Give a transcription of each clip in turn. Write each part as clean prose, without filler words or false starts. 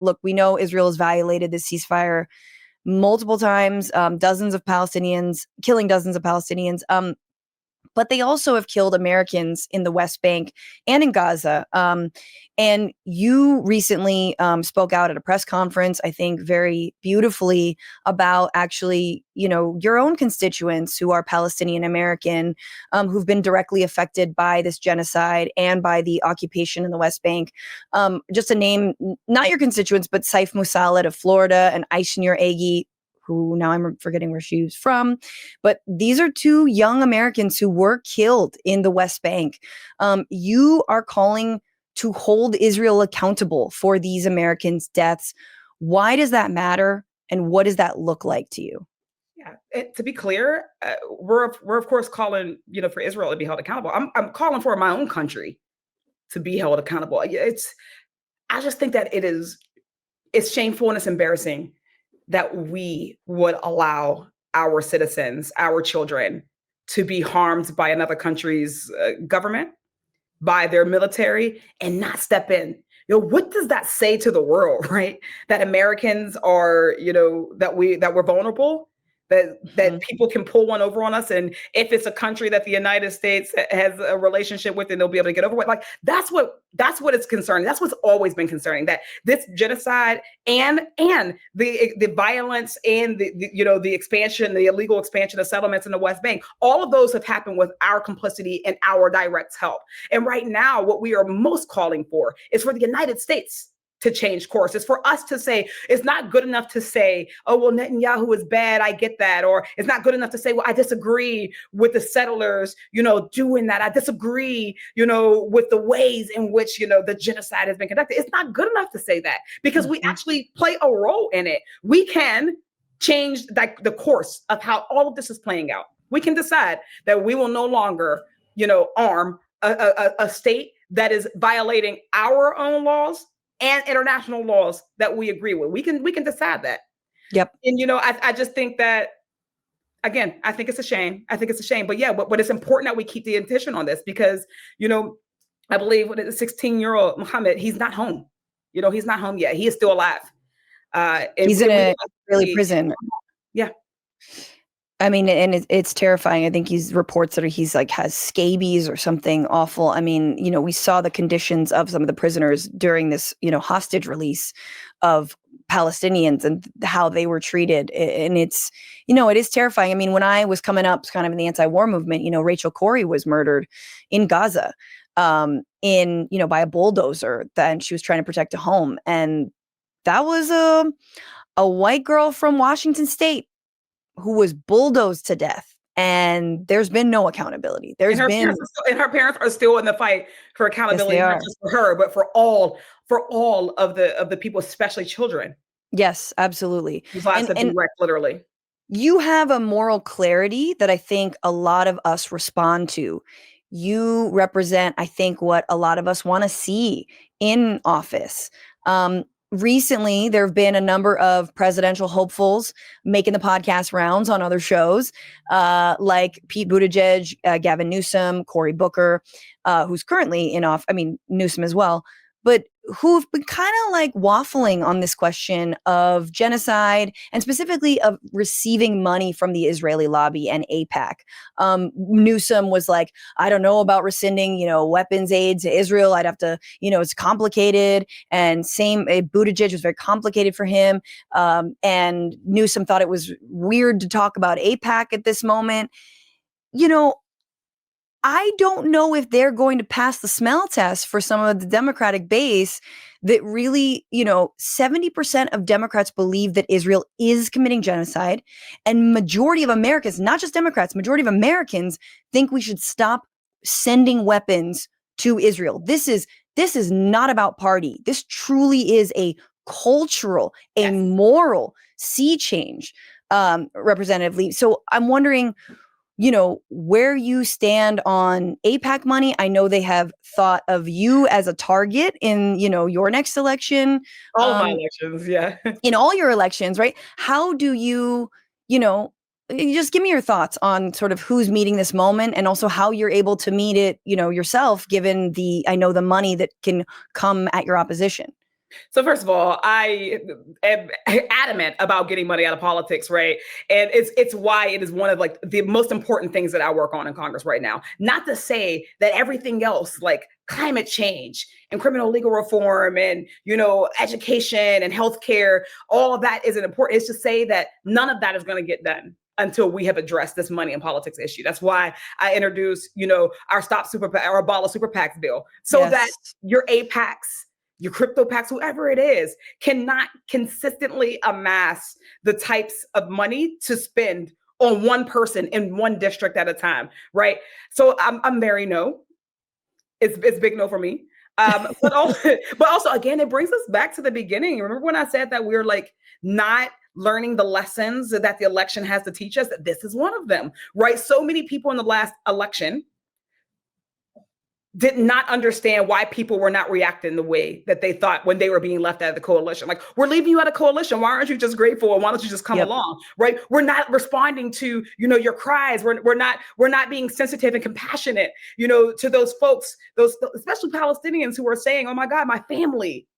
look, we know Israel has violated this ceasefire multiple times, killing dozens of Palestinians. But they also have killed Americans in the West Bank and in Gaza. And you recently spoke out at a press conference, I think very beautifully, about actually, your own constituents who are Palestinian American, who've been directly affected by this genocide and by the occupation in the West Bank. Just to name, not your constituents, but Saif Musallat of Florida and Aishnur Agi, who now I'm forgetting where she was from. But these are two young Americans who were killed in the West Bank. You are calling to hold Israel accountable for these Americans' deaths. Why does that matter? And what does that look like to you? Yeah, to be clear, we're of course calling, for Israel to be held accountable. I'm calling for my own country to be held accountable. I just think that it's shameful and it's embarrassing that we would allow our citizens, our children, to be harmed by another country's government, by their military, and not step in. What does that say to the world, right? That Americans are, that we're vulnerable, that people can pull one over on us. And if it's a country that the United States has a relationship with, then they'll be able to get over it. Like, that's what it's concerning. That's what's always been concerning, that this genocide and the violence and the expansion, the illegal expansion of settlements in the West Bank, all of those have happened with our complicity and our direct help. And right now, what we are most calling for is for the United States to change course. It's for us to say, it's not good enough to say, oh, well, Netanyahu is bad, I get that. Or it's not good enough to say, well, I disagree with the settlers, doing that. I disagree, with the ways in which, the genocide has been conducted. It's not good enough to say that, because we actually play a role in it. We can change the course of how all of this is playing out. We can decide that we will no longer, arm a state that is violating our own laws and international laws that we agree with. We can decide that. Yep. And, I just think that, again, I think it's a shame. But yeah, but it's important that we keep the attention on this, because, I believe the 16-year-old Muhammad, he's not home. He's not home yet. He is still alive. He's in a Israeli prison. Yeah. I mean, and it's terrifying. I think he's reports that he's like has scabies or something awful. I mean, we saw the conditions of some of the prisoners during this, hostage release of Palestinians and how they were treated. And it's, it is terrifying. I mean, when I was coming up kind of in the anti-war movement, Rachel Corrie was murdered in Gaza by a bulldozer. Then she was trying to protect a home. And that was a white girl from Washington State who was bulldozed to death, and there's been no accountability. And her parents are still in the fight for accountability, yes, not just for her, but for all of the people, especially children. Yes, absolutely. Whose lives have been wrecked, literally. You have a moral clarity that I think a lot of us respond to. You represent, I think, what a lot of us want to see in office. Recently, there have been a number of presidential hopefuls making the podcast rounds on other shows, like Pete Buttigieg, Gavin Newsom, Cory Booker, who's currently in office. I mean, Newsom as well, but who've been kind of like waffling on this question of genocide and specifically of receiving money from the Israeli lobby and AIPAC. Newsom was like, I don't know about rescinding, weapons aid to Israel. I'd have to, it's complicated. And Buttigieg was very complicated for him. And Newsom thought it was weird to talk about AIPAC at this moment. I don't know if they're going to pass the smell test for some of the Democratic base that really, 70% of Democrats believe that Israel is committing genocide. And majority of Americans, not just Democrats, majority of Americans think we should stop sending weapons to Israel. This is not about party. This truly is a cultural, a moral sea change, Representative Lee. So I'm wondering, where you stand on AIPAC money. I know they have thought of you as a target in, your next election. All of my elections, yeah. In all your elections, right? How do you, just give me your thoughts on sort of who's meeting this moment and also how you're able to meet it, yourself, given the money that can come at your opposition. So first of all, I am adamant about getting money out of politics, right? And it's why it is one of like the most important things that I work on in Congress right now. Not to say that everything else, like climate change and criminal legal reform and education and healthcare, all of that isn't important. It's to say that none of that is going to get done until we have addressed this money and politics issue. That's why I introduced, our Stop Super or Abolish Superpacs bill, so that Yes. your AIPACs, your crypto packs, whoever it is, cannot consistently amass the types of money to spend on one person in one district at a time, right? So I'm very no. It's big no for me. But also, again, it brings us back to the beginning. Remember when I said that we're like not learning the lessons that the election has to teach us? This is one of them, right? So many people in the last election did not understand why people were not reacting the way that they thought when they were being left out of the coalition. Like, we're leaving you out of coalition. Why aren't you just grateful? And why don't you just come Yep. along? Right? We're not responding to, your cries. We're not being sensitive and compassionate, to those folks, those especially Palestinians who are saying, oh my God, my family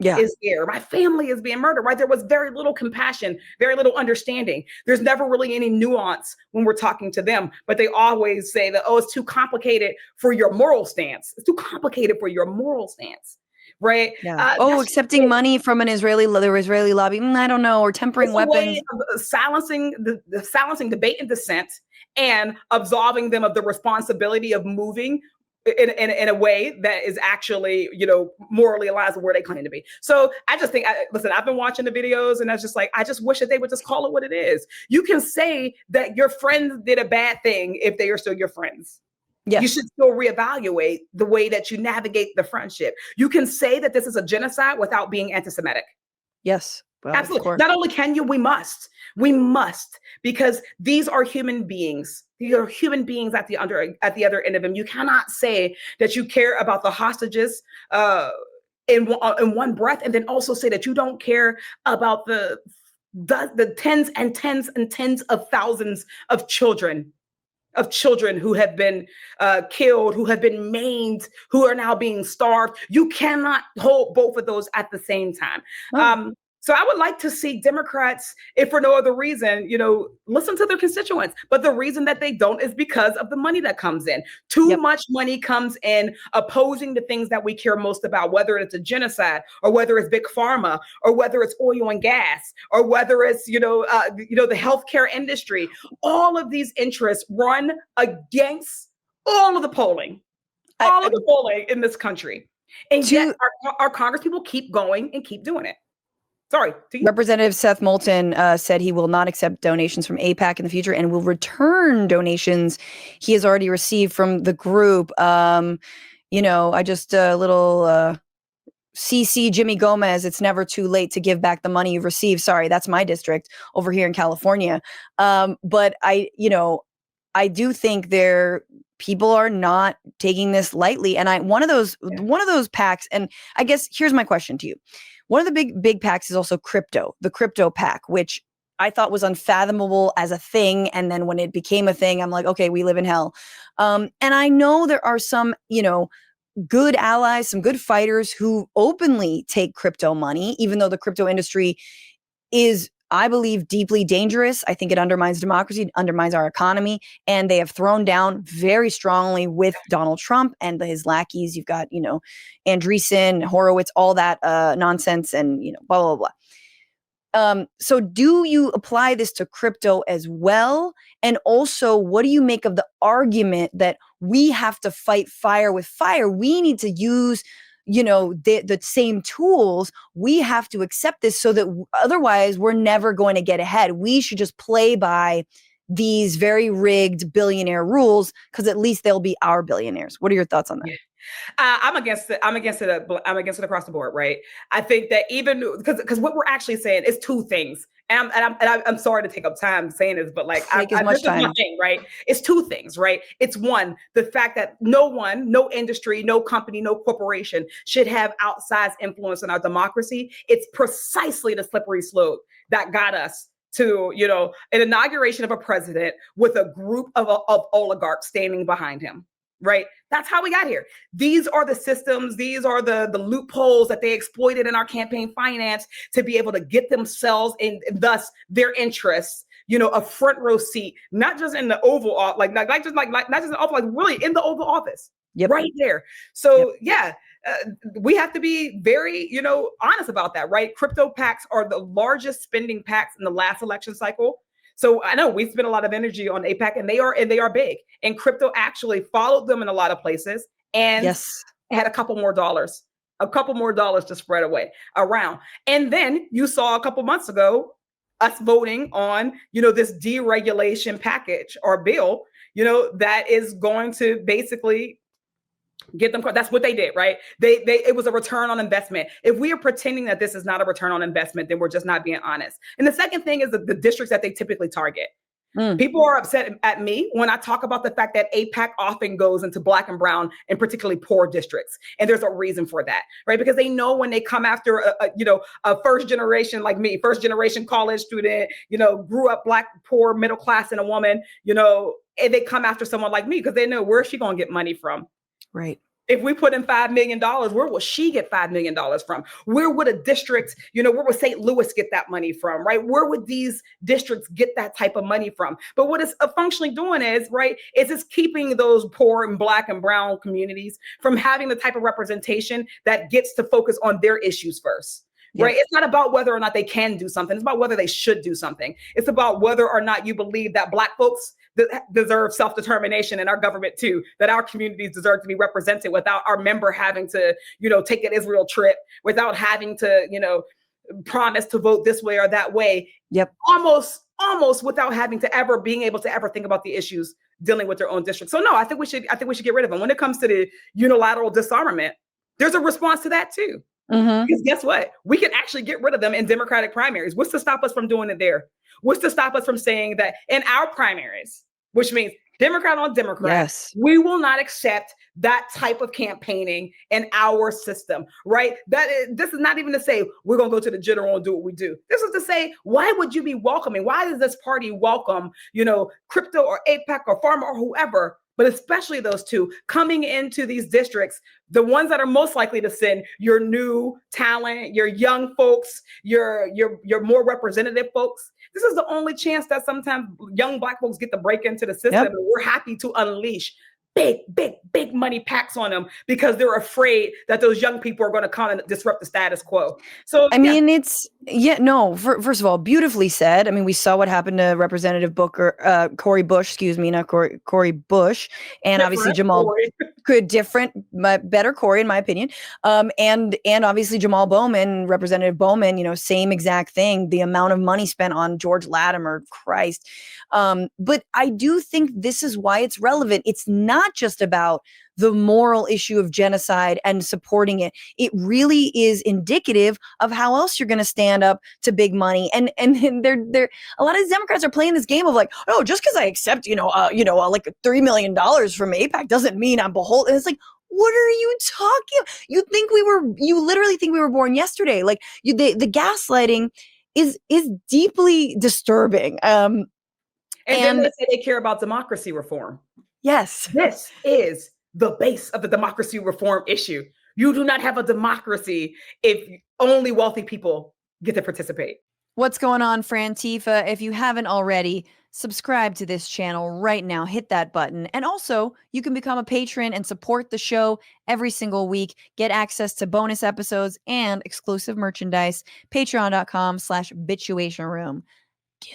Yeah. is here. My family is being murdered, right? There was very little compassion, very little understanding. There's never really any nuance when we're talking to them, but they always say that, oh, it's too complicated for your moral stance. It's too complicated for your moral stance, right? Yeah. Oh, accepting money from the Israeli lobby. I don't know, or tempering It's a weapons. way of silencing silencing debate and dissent and absolving them of the responsibility of moving in a way that is actually, morally aligned with where they claim to be. So I just think, listen, I've been watching the videos and I was just like, I just wish that they would just call it what it is. You can say that your friends did a bad thing if they are still your friends. You Yes. should still reevaluate the way that you navigate the friendship. You can say that this is a genocide without being anti-Semitic. Yes. Well, of Absolutely. course. Not only can you, we must. We must, because these are human beings. These are human beings at the other end of them. You cannot say that you care about the hostages in one breath, and then also say that you don't care about the tens and tens and tens of thousands of children who have been killed, who have been maimed, who are now being starved. You cannot hold both of those at the same time. Oh. So I would like to see Democrats, if for no other reason, listen to their constituents. But the reason that they don't is because of the money that comes in. Too Yep. much money comes in opposing the things that we care most about, whether it's a genocide or whether it's big pharma or whether it's oil and gas or whether it's, the healthcare industry. All of these interests run against all of the polling in this country. And yet our Congress people keep going and keep doing it. Sorry, to you. Representative Seth Moulton said he will not accept donations from AIPAC in the future and will return donations he has already received from the group. I just a little CC Jimmy Gomez. It's never too late to give back the money you've received. Sorry, that's my district over here in California. But I do think people are not taking this lightly. And one of those PACs, and I guess here's my question to you. One of the big PACs is also the crypto PAC, which I thought was unfathomable as a thing. And then when it became a thing, I'm like, okay, we live in hell. And I know there are some, good allies, some good fighters who openly take crypto money, even though the crypto industry is, I believe, deeply dangerous. I think it undermines democracy, it undermines our economy, and they have thrown down very strongly with Donald Trump and his lackeys. You've got, Andreessen, Horowitz, all that nonsense, and blah blah blah. So do you apply this to crypto as well? And also, what do you make of the argument that we have to fight fire with fire? We need to use the same tools. We have to accept this so that otherwise we're never going to get ahead. We should just play by these very rigged billionaire rules because at least they'll be our billionaires. What are your thoughts on that? Yeah. I'm against it. I'm against it across the board, right? I think that even because what we're actually saying is two things. And I'm sorry to take up time saying this, but like Take as much this is my time. thing, right? It's two things, right? It's one, the fact that no industry, no company, no corporation should have outsized influence in our democracy. It's precisely the slippery slope that got us to, an inauguration of a president with a group of oligarchs standing behind him. right? That's how we got here. These are the systems, these are the loopholes that they exploited in our campaign finance to be able to get themselves and thus their interests, a front row seat, not just in the Oval Office, not just in the Oval, really in the Oval Office, right there. So we have to be very, honest about that, right? Crypto PACs are the largest spending PACs in the last election cycle. So I know we spent a lot of energy on AIPAC, and they are big. And crypto actually followed them in a lot of places and had a couple more dollars to spread around. And then you saw a couple months ago us voting on, this deregulation package or bill, that is going to basically get them. That's what they did, right? It was a return on investment. If we are pretending that this is not a return on investment, then we're just not being honest. And the second thing is the districts that they typically target. People are upset at me when I talk about the fact that AIPAC often goes into Black and brown and particularly poor districts. And there's a reason for that, right? Because they know when they come after a first generation like me, first generation college student, grew up Black, poor, middle class, and a woman, and they come after someone like me because they know where's she going to get money from. Right. If we put in $5 million, where will she get $5 million from? Where would a district, where would St. Louis get that money from, right? Where would these districts get that type of money from? But what it's functionally doing is, right, is it's keeping those poor and Black and brown communities from having the type of representation that gets to focus on their issues first. Right. It's not about whether or not they can do something. It's about whether they should do something. It's about whether or not you believe that Black folks deserve self-determination in our government too, that our communities deserve to be represented without our member having to, take an Israel trip, without having to, promise to vote this way or that way. Almost without having to being able to ever think about the issues dealing with their own district. So no, I think we should get rid of them. When it comes to the unilateral disarmament, there's a response to that too. Because guess what? We can actually get rid of them in Democratic primaries. What's to stop us from doing it there? What's to stop us from saying that in our primaries, which means Democrat on Democrat, we will not accept that type of campaigning in our system, right? This is not even to say we're going to go to the general and do what we do. This is to say, why would you be welcoming? Why does this party welcome, crypto or AIPAC or pharma or whoever, but especially those two coming into these districts, the ones that are most likely to send your new talent, your young folks, your more representative folks. This is the only chance that sometimes young Black folks get to break into the system. And we're happy to unleash big money PACs on them because they're afraid that those young people are going to come and disrupt the status quo. So I mean, first of all, beautifully said. I mean, we saw what happened to Representative Cori Bush, Cori Bush, and obviously Jamal, better Cori in my opinion. And obviously Jamal Bowman, Representative Bowman, same exact thing. The amount of money spent on George Latimer, Christ. But I do think this is why it's relevant. It's not just about the moral issue of genocide and supporting it. It really is indicative of how else you're going to stand up to big money. And they're a lot of these Democrats are playing this game of like, oh, just because I accept, like $3 million from AIPAC doesn't mean I'm beholden. It's like, what are you talking about? You literally think we were born yesterday. Like the gaslighting is deeply disturbing. And then they say they care about democracy reform. Yes. This is the base of the democracy reform issue. You do not have a democracy if only wealthy people get to participate. What's going on, Frantifa? If you haven't already, subscribe to this channel right now. Hit that button. And also, you can become a patron and support the show every single week. Get access to bonus episodes and exclusive merchandise. Patreon.com/Bitchuation Room. Do